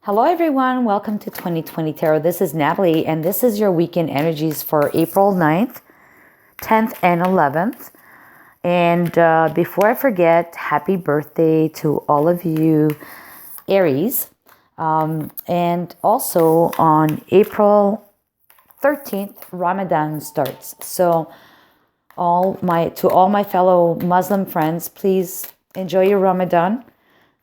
Hello everyone, welcome to 2020 Tarot. This is Natalie and this is your weekend energies for April 9th, 10th and 11th. And before I forget, happy birthday to all of you Aries. And also on April 13th, Ramadan starts. So all my fellow Muslim friends, please enjoy your Ramadan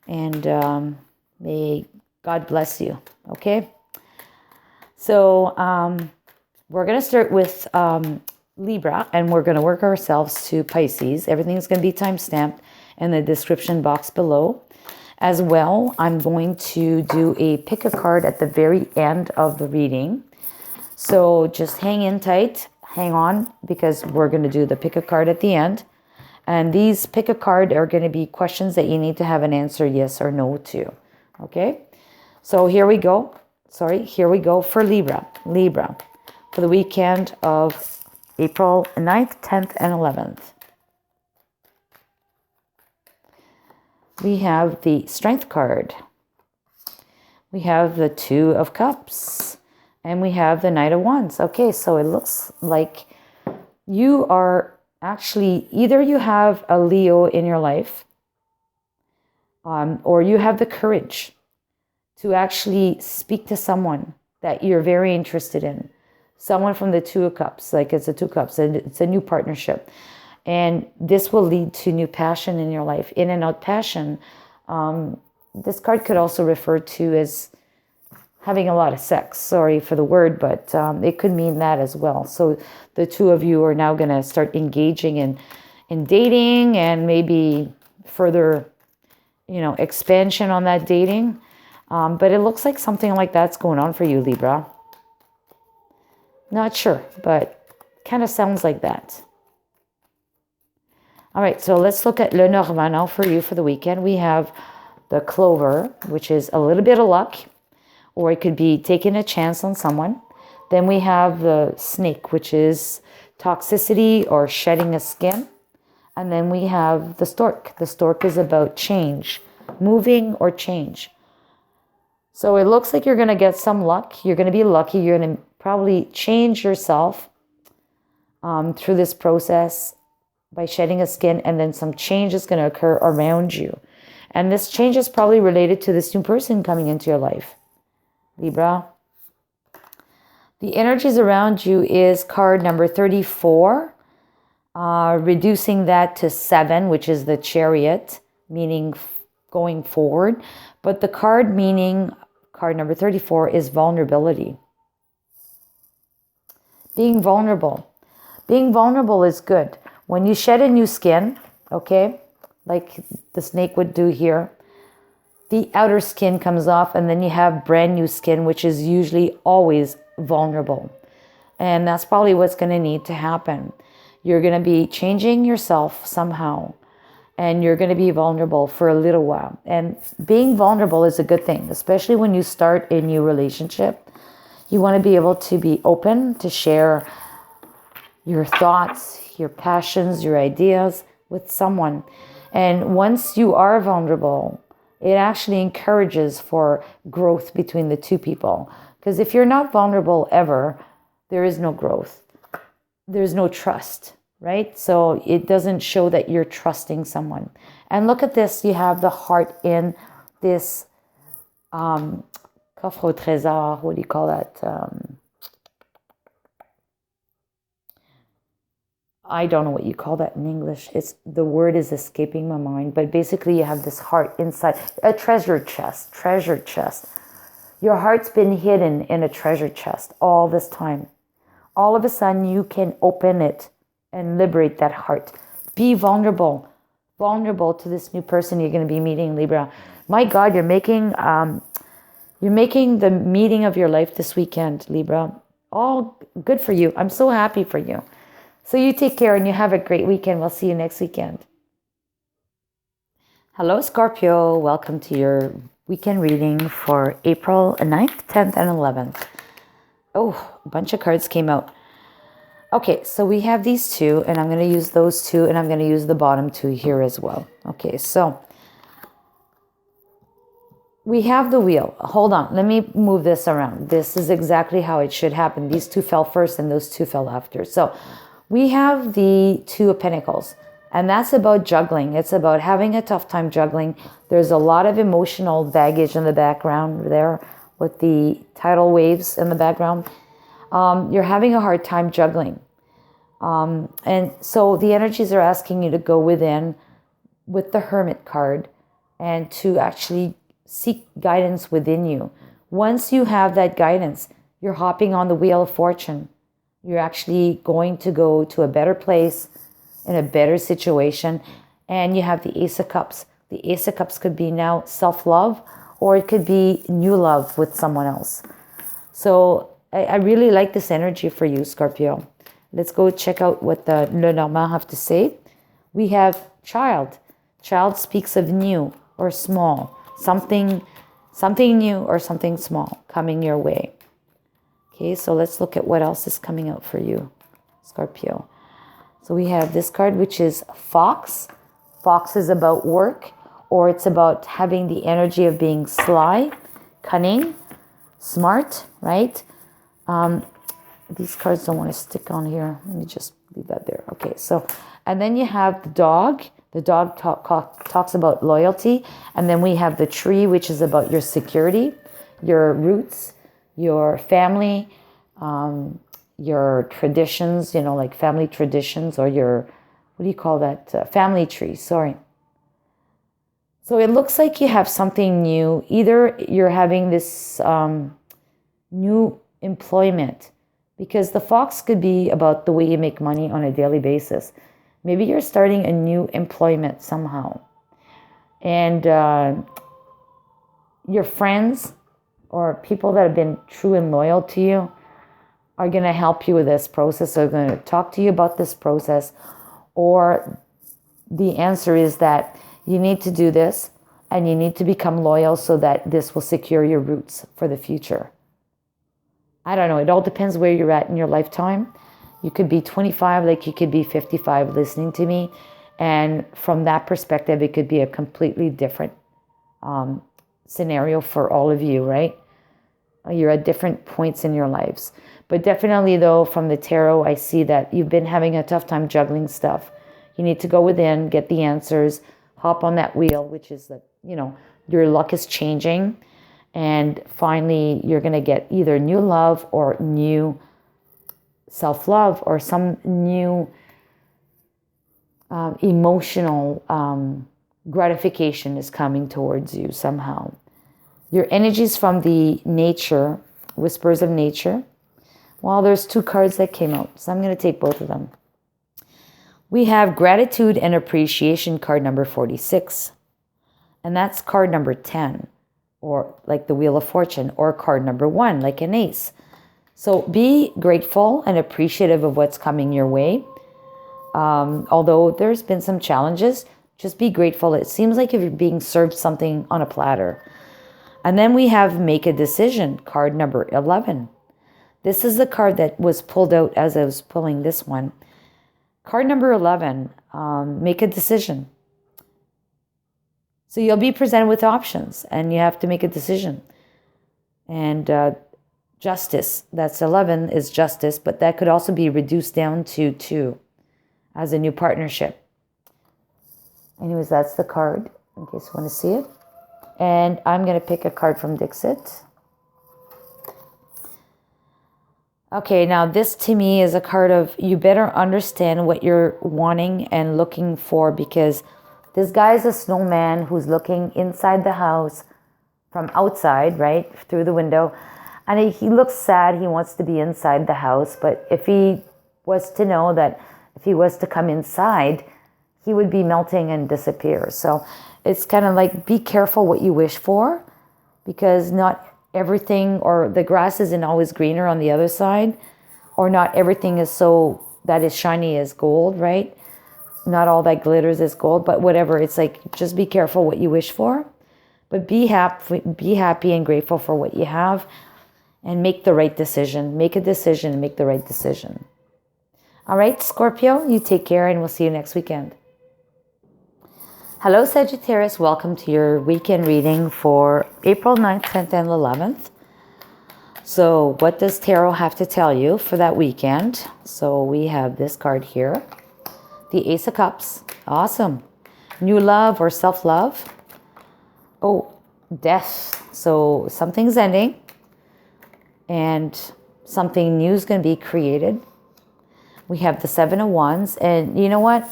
and may God bless you. Okay. So we're going to start with Libra and we're going to work ourselves to Pisces. Everything's going to be time-stamped in the description box below. As well, I'm going to do a pick a card at the very end of the reading. So just hang in tight, hang on, because we're going to do the pick a card at the end. And these pick a card are going to be questions that you need to have an answer yes or no to. Okay. So here we go. Here we go for Libra. Libra for the weekend of April 9th, 10th, and 11th. We have the Strength card. We have the Two of Cups. And we have the Knight of Wands. Okay, so it looks like you are actually, either you have a Leo in your life, or you have the courage to actually speak to someone that you're very interested in. Someone from the Two of Cups, like it's a Two Cups, and it's a new partnership. And this will lead to new passion in your life. In and out passion, this card could also refer to as having a lot of sex. Sorry for the word, but it could mean that as well. So the two of you are now going to start engaging in dating and maybe further, expansion on that dating. But it looks like something like that's going on for you, Libra. Not sure, but kind of sounds like that. All right, so let's look at Lenormand now for you for the weekend. We have the Clover, which is a little bit of luck, or it could be taking a chance on someone. Then we have the Snake, which is toxicity or shedding a skin. And then we have the Stork. The Stork is about change, moving or change. So it looks like you're going to get some luck. You're going to be lucky. You're going to probably change yourself through this process by shedding a skin, and then some change is going to occur around you. And this change is probably related to this new person coming into your life, Libra. The energies around you is card number 34, reducing that to 7, which is the Chariot, meaning going forward. But the card meaning, card number 34, is vulnerability. Being vulnerable. Being vulnerable is good. When you shed a new skin, okay, like the Snake would do here, the outer skin comes off and then you have brand new skin, which is usually always vulnerable. And that's probably what's going to need to happen. You're going to be changing yourself somehow. And you're going to be vulnerable for a little while. And being vulnerable is a good thing, especially when you start a new relationship. You want to be able to be open to share your thoughts, your passions, your ideas with someone. And once you are vulnerable, it actually encourages for growth between the two people. Because if you're not vulnerable ever, there is no growth. There's no trust. Right? So it doesn't show that you're trusting someone. And look at this. You have the heart in this coffre au trésor. What do you call that? I don't know what you call that in English. The word is escaping my mind. But basically you have this heart inside. A treasure chest. Treasure chest. Your heart's been hidden in a treasure chest all this time. All of a sudden you can open it and liberate that heart. Be vulnerable. Vulnerable to this new person you're going to be meeting, Libra. My God, you're making the meeting of your life this weekend, Libra. All good for you. I'm so happy for you. So you take care and you have a great weekend. We'll see you next weekend. Hello, Scorpio. Welcome to your weekend reading for April 9th, 10th, and 11th. Oh, a bunch of cards came out. Okay, so we have these two, and I'm going to use those two, and I'm going to use the bottom two here as well. Okay, so we have the wheel. Hold on, let me move this around. This is exactly how it should happen. These two fell first and those two fell after. So we have the Two of Pentacles, and that's about juggling. It's about having a tough time juggling. There's a lot of emotional baggage in the background there with the tidal waves in the background. You're having a hard time juggling. And so the energies are asking you to go within with the Hermit card and to actually seek guidance within you. Once you have that guidance, you're hopping on the wheel of fortune. You're actually going to go to a better place, in a better situation. And you have the Ace of Cups. The Ace of Cups could be now self-love, or it could be new love with someone else. So I really like this energy for you, Scorpio. Let's go check out what the Lenormand have to say. We have child. Child speaks of new or small. Something new or something small coming your way. Okay, so let's look at what else is coming out for you, Scorpio. So we have this card, which is Fox. Fox is about work, or it's about having the energy of being sly, cunning, smart, right? These cards don't want to stick on here. Let me just leave that there. Okay, so, and then you have the dog. The dog talks about loyalty. And then we have the tree, which is about your security, your roots, your family, your traditions, you know, like family traditions, or your, what do you call that? Family tree, sorry. So it looks like you have something new. Either you're having this new employment, because the fox could be about the way you make money on a daily basis. Maybe you're starting a new employment somehow. And your friends or people that have been true and loyal to you are going to help you with this process. They're going to talk to you about this process. Or the answer is that you need to do this and you need to become loyal so that this will secure your roots for the future. I don't know. It all depends where you're at in your lifetime. You could be 25, like you could be 55 listening to me. And from that perspective, it could be a completely different scenario for all of you, right? You're at different points in your lives. But definitely, though, from the tarot, I see that you've been having a tough time juggling stuff. You need to go within, get the answers, hop on that wheel, which is that, you know, your luck is changing. And finally, you're going to get either new love or new self-love, or some new emotional gratification is coming towards you somehow. Your energies from the nature, whispers of nature. Well, there's two cards that came out, so I'm going to take both of them. We have gratitude and appreciation, card number 46. And that's card number 10, or like the Wheel of Fortune, or card number 1, like an ace. So be grateful and appreciative of what's coming your way. Although there's been some challenges, just be grateful. It seems like if you're being served something on a platter. And then we have make a decision, card number 11. This is the card that was pulled out as I was pulling this one. Card number 11, make a decision. So you'll be presented with options and you have to make a decision. And justice, that's 11, is justice, but that could also be reduced down to 2 as a new partnership. Anyways, that's the card, in case you want to see it. And I'm going to pick a card from Dixit. Okay, now this to me is a card of you better understand what you're wanting and looking for, because this guy is a snowman who's looking inside the house from outside, right, through the window. And he looks sad. He wants to be inside the house. But if he was to know that if he was to come inside, he would be melting and disappear. So it's kind of like, be careful what you wish for, because not everything, or the grass isn't always greener on the other side, or not everything is so that is shiny as gold, right? Not all that glitters is gold, but whatever. It's like, just be careful what you wish for, but be happy and grateful for what you have, and make the right decision. Make a decision and make the right decision. All right, Scorpio, you take care, and we'll see you next weekend. Hello Sagittarius, welcome to your weekend reading for April 9th, 10th, and 11th. So what does Tarot have to tell you for that weekend? So we have this card here, the Ace of Cups. Awesome. New love or self-love. Oh, death. So something's ending and something new is going to be created. We have the Seven of Wands, and you know what?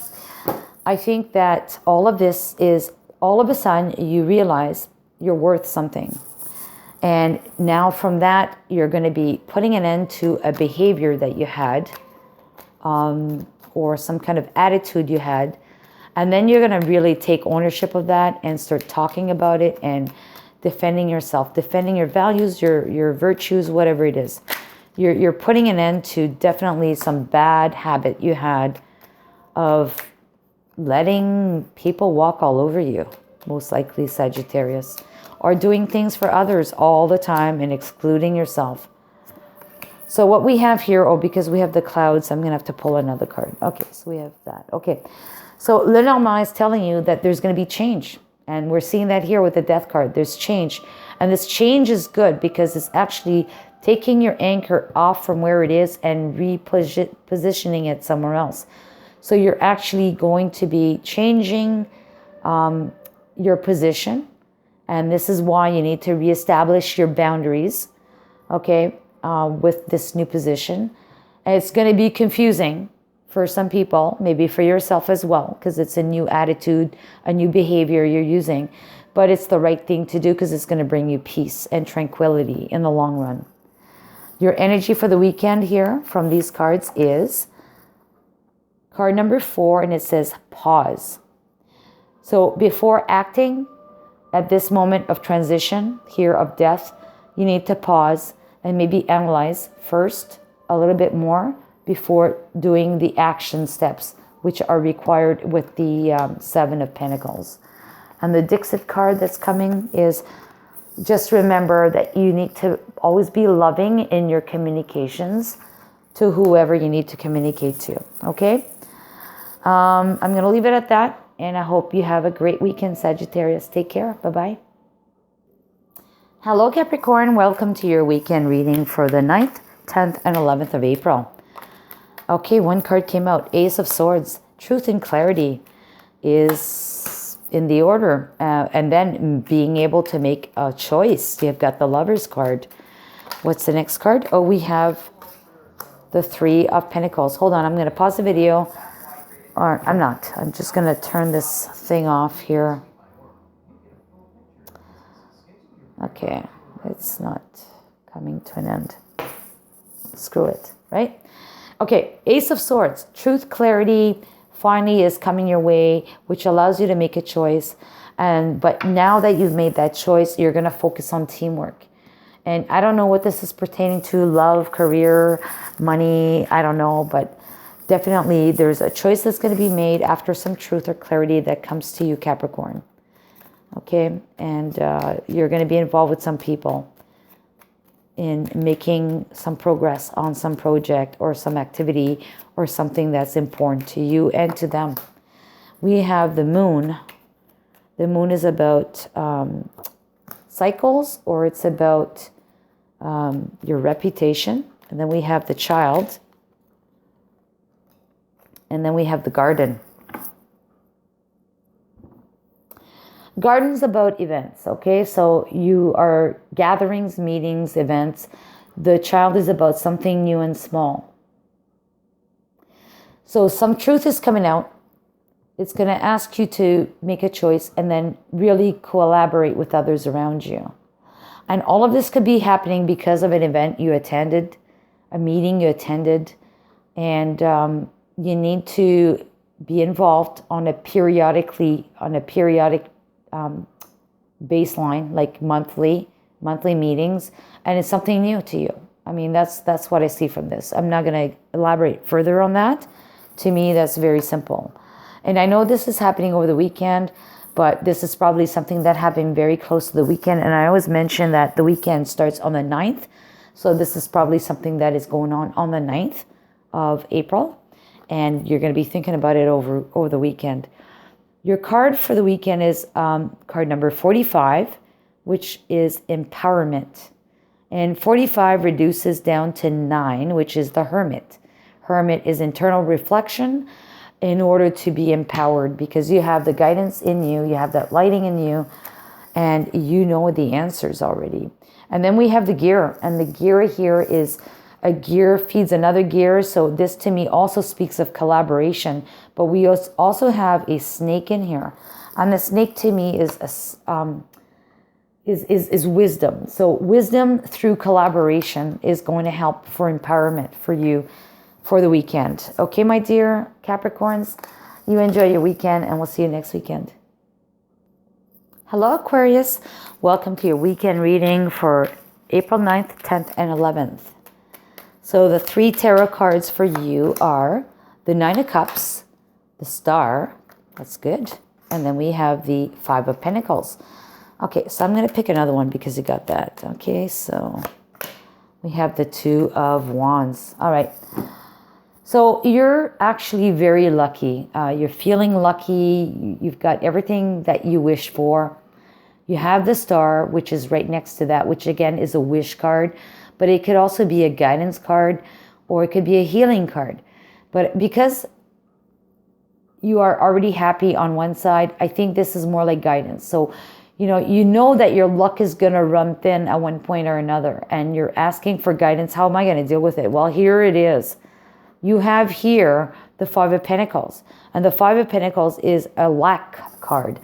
I think that all of this is, all of a sudden you realize you're worth something. And now from that, you're going to be putting an end to a behavior that you had, or some kind of attitude you had. And then you're going to really take ownership of that and start talking about it and defending yourself, defending your values, your virtues, whatever it is. You're putting an end to definitely some bad habit you had of letting people walk all over you, most likely Sagittarius, or doing things for others all the time and excluding yourself. So what we have here, oh, because we have the clouds, I'm going to have to pull another card. Okay, so we have that. Okay, so Lenormand is telling you that there's going to be change. And we're seeing that here with the death card. There's change. And this change is good because it's actually taking your anchor off from where it is and repositioning it somewhere else. So you're actually going to be changing your position. And this is why you need to reestablish your boundaries, okay, with this new position. And it's going to be confusing for some people, maybe for yourself as well, because it's a new attitude, a new behavior you're using. But it's the right thing to do because it's going to bring you peace and tranquility in the long run. Your energy for the weekend here from these cards is card number 4, and it says pause. So before acting, at this moment of transition here of death, you need to pause and maybe analyze first a little bit more before doing the action steps, which are required with the Seven of Pentacles. And the Dixit card that's coming is just remember that you need to always be loving in your communications to whoever you need to communicate to, okay? I'm going to leave it at that. And I hope you have a great weekend, Sagittarius. Take care. Bye-bye. Hello, Capricorn. Welcome to your weekend reading for the 9th, 10th, and 11th of April. Okay, one card came out. Ace of Swords. Truth and clarity is in the order. And then being able to make a choice. You've got the Lover's card. What's the next card? Oh, we have the Three of Pentacles. Hold on. I'm going to pause the video. Or I'm not. I'm just going to turn this thing off here. Okay. It's not coming to an end. Screw it, right? Okay. Ace of Swords. Truth, clarity, finally is coming your way, which allows you to make a choice. But now that you've made that choice, you're going to focus on teamwork. And I don't know what this is pertaining to. Love, career, money. I don't know. But definitely, there's a choice that's going to be made after some truth or clarity that comes to you, Capricorn. Okay? And you're going to be involved with some people in making some progress on some project or some activity or something that's important to you and to them. We have the Moon. The Moon is about cycles, or it's about your reputation. And then we have the Child. And then we have the Garden. Garden's about events, okay? So you are gatherings, meetings, events. The Child is about something new and small. So some truth is coming out. It's going to ask you to make a choice and then really collaborate with others around you. And all of this could be happening because of an event you attended, a meeting you attended, and you need to be involved on a periodic baseline, like monthly meetings, and it's something new to you. I mean, that's what I see from this. I'm not going to elaborate further on that. To me, that's very simple. And I know this is happening over the weekend, but this is probably something that happened very close to the weekend. And I always mention that the weekend starts on the 9th. So this is probably something that is going on the 9th of April. And you're going to be thinking about it over the weekend. Your card for the weekend is card number 45, which is empowerment. And 45 reduces down to 9, which is the hermit. Hermit is internal reflection in order to be empowered, because you have the guidance in you, you have that lighting in you, and you know the answers already. And then we have the gear, and the gear here is a gear feeds another gear. So this to me also speaks of collaboration, but we also have a snake in here. And the snake to me is wisdom. So wisdom through collaboration is going to help for empowerment for you for the weekend. Okay, my dear Capricorns, you enjoy your weekend, and we'll see you next weekend. Hello, Aquarius. Welcome to your weekend reading for April 9th, 10th, and 11th. So the 3 tarot cards for you are the 9 of Cups, the Star, that's good, and then we have the 5 of Pentacles. Okay, so I'm going to pick another one because you got that. Okay, so we have the 2 of Wands. All right. So you're actually very lucky. You're feeling lucky. You've got everything that you wish for. You have the Star, which is right next to that, which again is a wish card. But it could also be a guidance card, or it could be a healing card. But because you are already happy on one side, I think this is more like guidance. So, you know that your luck is going to run thin at one point or another, and you're asking for guidance. How am I going to deal with it? Well, here it is. You have here the 5 of Pentacles, and the 5 of Pentacles is a lack card.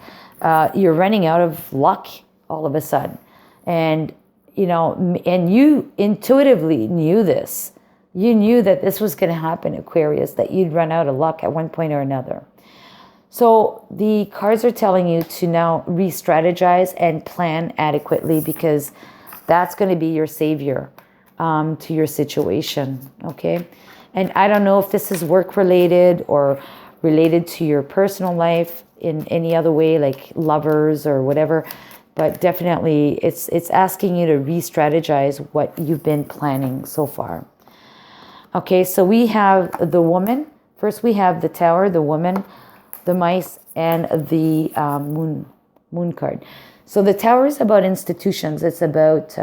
You're running out of luck all of a sudden, and you intuitively knew this. You knew that this was going to happen, Aquarius, that you'd run out of luck at one point or another. So the cards are telling you to now re-strategize and plan adequately, because that's going to be your savior to your situation, okay? And I don't know if this is work-related or related to your personal life in any other way, like lovers or whatever, but definitely it's asking you to re-strategize what you've been planning so far. Okay, so we have the woman. First we have the Tower, the woman, the mice, and the moon card. So the Tower is about institutions. It's about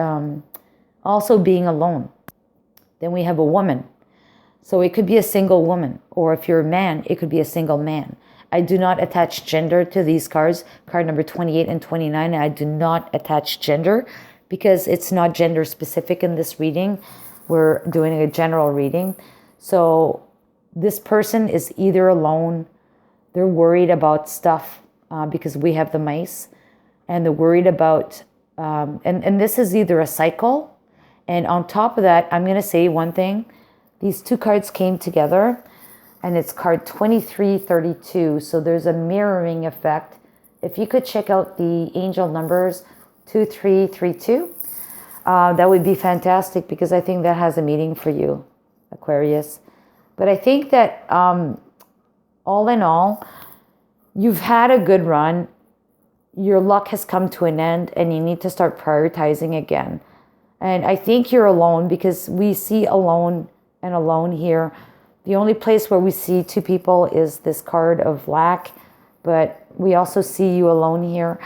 also being alone. Then we have a woman. So it could be a single woman, or if you're a man, it could be a single man. I do not attach gender to these cards, card number 28 and 29. I do not attach gender because it's not gender specific in this reading. We're doing a general reading. So this person is either alone, they're worried about stuff because we have the mice, and they're worried about, and this is either a cycle. And on top of that, I'm going to say one thing. These 2 cards came together, and it's card 2332. So there's a mirroring effect. If you could check out the angel numbers 2332, that would be fantastic, because I think that has a meaning for you, Aquarius. But I think that all in all, you've had a good run. Your luck has come to an end, and you need to start prioritizing again. And I think you're alone, because we see alone and alone here. The only place where we see 2 people is this card of lack, but we also see you alone here.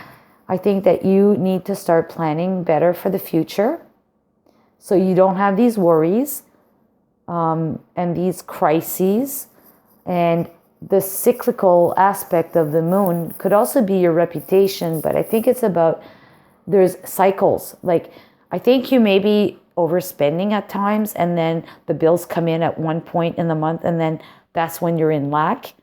I think that you need to start planning better for the future, so you don't have these worries and these crises. And the cyclical aspect of the moon could also be your reputation, but I think it's about, there's cycles. Like, I think you may be overspending at times, and then the bills come in at one point in the month, and then that's when you're in lack.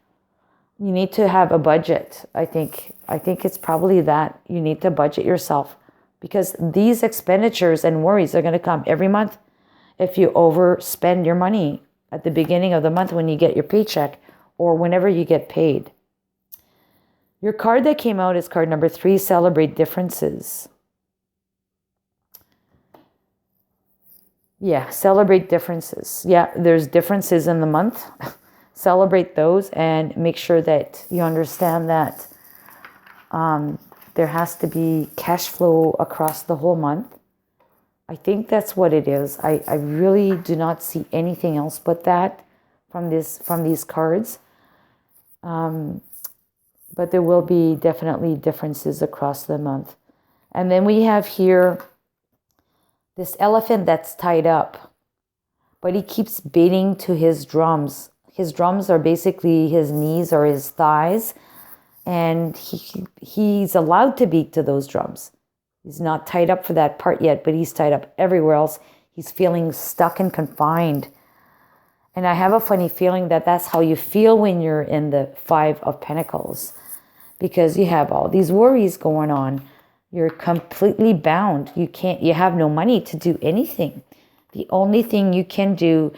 You need to have a budget. I think it's probably that you need to budget yourself, because these expenditures and worries are going to come every month if you overspend your money at the beginning of the month when you get your paycheck, or whenever you get paid. Your card that came out is card number 3, Celebrate Differences. Yeah, celebrate differences. Yeah, there's differences in the month. Celebrate those, and make sure that you understand that there has to be cash flow across the whole month. I think that's what it is. I really do not see anything else but that from these cards. but there will be definitely differences across the month. And then we have here this elephant that's tied up, but he keeps beating to his drums. His drums are basically his knees or his thighs, and he's allowed to beat to those drums. He's not tied up for that part yet, but he's tied up everywhere else. He's feeling stuck and confined. And I have a funny feeling that that's how you feel when you're in the Five of Pentacles, because you have all these worries going on. You're completely bound. You have no money to do anything. The only thing you can do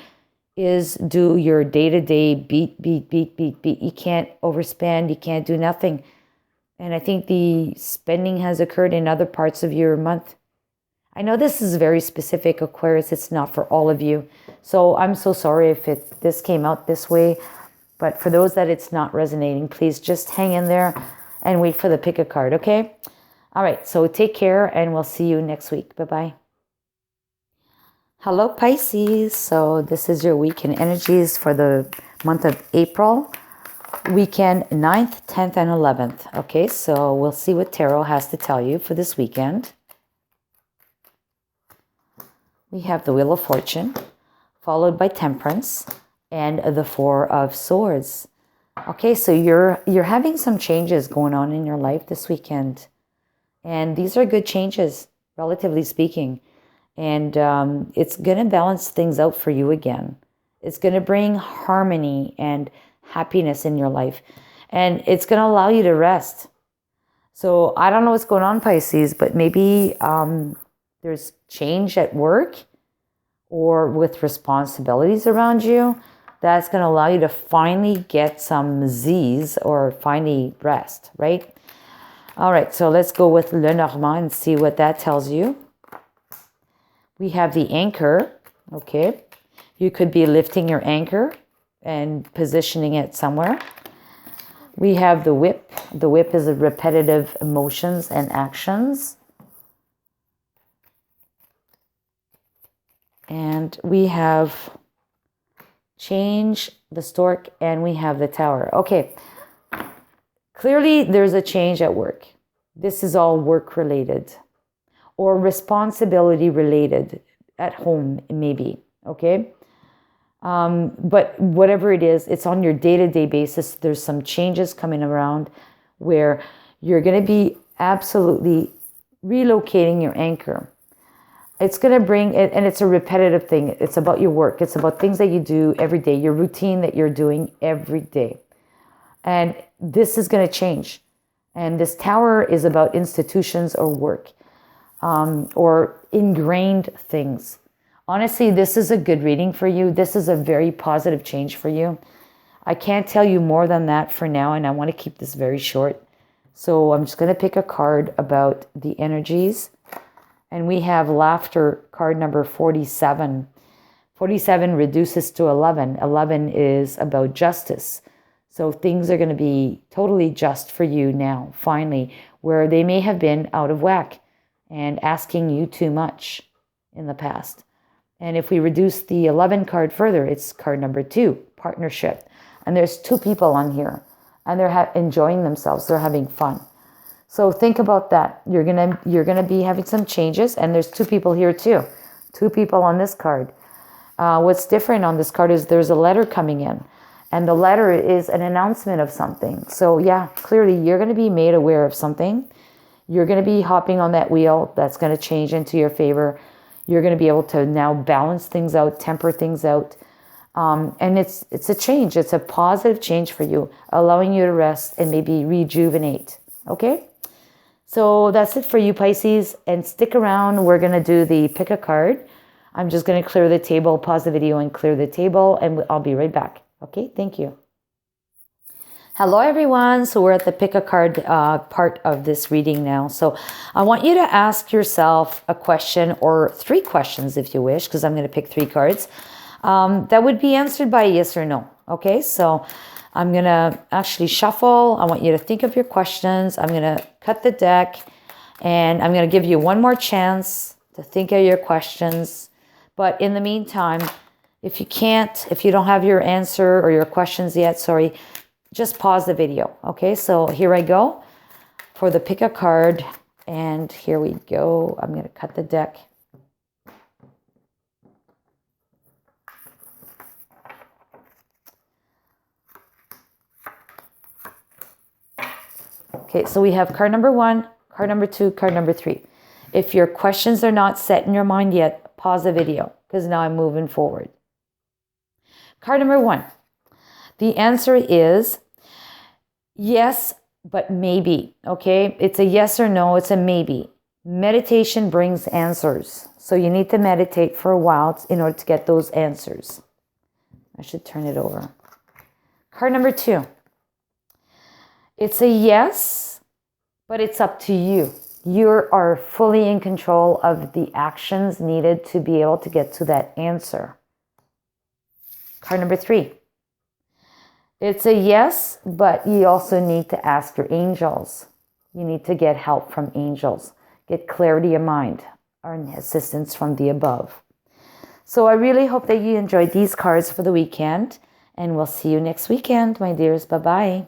is do your day-to-day beat. You can't overspend. You can't do nothing. And I think the spending has occurred in other parts of your month. I know this is very specific, Aquarius. It's not for all of you. So I'm so sorry if this came out this way. But for those that it's not resonating, please just hang in there and wait for the pick a card, okay? All right, so take care, and we'll see you next week. Bye-bye. Hello, Pisces. So this is your weekend energies for the month of April. Weekend 9th, 10th, and 11th. Okay, so we'll see what Tarot has to tell you for this weekend. We have the Wheel of Fortune, followed by Temperance, and the Four of Swords. Okay, so you're having some changes going on in your life this weekend. And these are good changes, relatively speaking. And it's going to balance things out for you again. It's going to bring harmony and happiness in your life. And it's going to allow you to rest. So I don't know what's going on, Pisces, but maybe there's change at work or with responsibilities around you. That's going to allow you to finally get some Z's or finally rest, right? All right, so let's go with Lenormand and see what that tells you. We have the anchor, okay? You could be lifting your anchor and positioning it somewhere. We have the whip. The whip is the repetitive emotions and actions. And we have change, the stork, and we have the tower. Okay, clearly there's a change at work. This is all work related or responsibility related at home, maybe, okay? But whatever it is, it's on your day-to-day basis. There's some changes coming around where you're going to be absolutely relocating your anchor. It's going to bring it, and it's a repetitive thing. It's about your work. It's about things that you do every day, your routine that you're doing every day. And this is going to change. And this tower is about institutions or work, or ingrained things. Honestly, this is a good reading for you. This is a very positive change for you. I can't tell you more than that for now, and I want to keep this very short. So I'm just going to pick a card about the energies. And we have laughter, card number 47. 47 reduces to 11. 11 is about justice. So things are going to be totally just for you now, finally, where they may have been out of whack and asking you too much in the past. And if we reduce the 11 card further, it's card number 2, partnership. And there's 2 people on here, and they're enjoying themselves. They're having fun. So think about that. You're gonna be having some changes, and there's 2 people here too. 2 people on this card. What's different on this card is there's a letter coming in, and the letter is an announcement of something. So yeah, clearly you're gonna be made aware of something. You're gonna be hopping on that wheel that's gonna change into your favor. You're gonna be able to now balance things out, temper things out. And it's a change. It's a positive change for you, allowing you to rest and maybe rejuvenate. Okay? So that's it for you, Pisces. And stick around. We're going to do the pick a card. I'm just going to clear the table, pause the video and clear the table, and I'll be right back. Okay? Thank you. Hello, everyone. So we're at the pick a card part of this reading now. So I want you to ask yourself a question, or 3 questions if you wish, because I'm going to pick 3 cards. That would be answered by yes or no. Okay, so I'm going to actually shuffle. I want you to think of your questions. I'm going to cut the deck, and I'm going to give you one more chance to think of your questions. But in the meantime, if you don't have your answer or your questions yet, sorry, just pause the video. Okay, so here I go for the pick a card. And here we go. I'm going to cut the deck. Okay, so we have card number 1, card number 2, card number 3. If your questions are not set in your mind yet, pause the video because now I'm moving forward. Card number 1. The answer is yes, but maybe. Okay, it's a yes or no, it's a maybe. Meditation brings answers. So you need to meditate for a while in order to get those answers. I should turn it over. Card number 2. It's a yes, but it's up to you. You are fully in control of the actions needed to be able to get to that answer. Card number 3. It's a yes, but you also need to ask your angels. You need to get help from angels. Get clarity of mind or assistance from the above. So I really hope that you enjoyed these cards for the weekend. And we'll see you next weekend, my dears. Bye-bye.